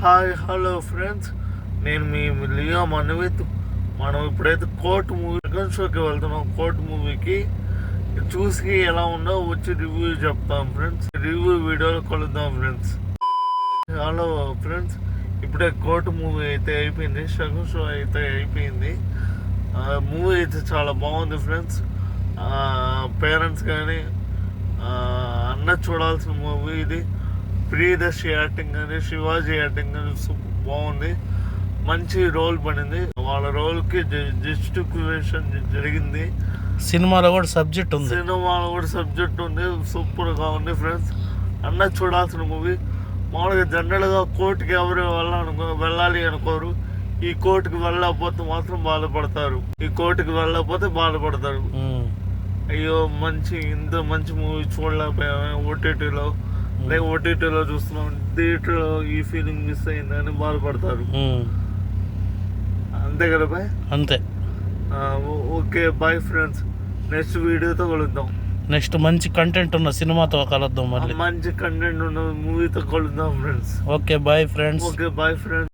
Hi hello friends, నేను మీ Leo మనవిత్. మనం ఇప్పుడైతే కోర్ట్ మూవీ సెకండ్ షోకి వెళ్తున్నాం. కోర్ట్ మూవీకి చూసి ఎలా ఉందో వచ్చి రివ్యూ చెప్తాం ఫ్రెండ్స్. రివ్యూ వీడియోలో కలుద్దాం ఫ్రెండ్స్. హలో ఫ్రెండ్స్, ఇప్పుడే కోర్ట్ మూవీ అయితే అయిపోయింది. సెకండ్ షో అయితే అయిపోయింది. మూవీ అయితే చాలా బాగుంది ఫ్రెండ్స్. పేరెంట్స్ కానీ అన్న చూడాల్సిన మూవీ ఇది. ప్రియదర్శి యాక్టింగ్ కానీ శివాజీ యాక్టింగ్ కానీ బాగుంది. మంచి రోల్ పడింది. వాళ్ళ రోల్కి జస్టిఫికేషన్ జరిగింది. సినిమాలో కూడా సబ్జెక్ట్ ఉంది. సూపర్గా ఉంది ఫ్రెండ్స్. అన్న చూడాల్సిన మూవీ. మామూలుగా జనరల్గా కోర్టుకి ఎవరు వెళ్ళాలి అనుకోరు. ఈ కోర్టుకి వెళ్ళకపోతే మాత్రం బాధపడతారు. అయ్యో ఇంత మంచి మూవీ చూడలేకపోయాము ఓటీటీలో చూస్తున్నాం, థియేటర్లో ఈ ఫీలింగ్ మిస్ అయిందని బాధపడతారు. అంతే కదా బాయ్? అంతే. Okay bye friends. నెక్స్ట్ వీడియోతో కలుద్దాం. నెక్స్ట్ మంచి కంటెంట్ ఉన్న సినిమాతో కలుద్దాం. మళ్ళీ మంచి కంటెంట్ ఉన్న మూవీతో కలుద్దాం friends. Okay bye friends. Okay bye friends.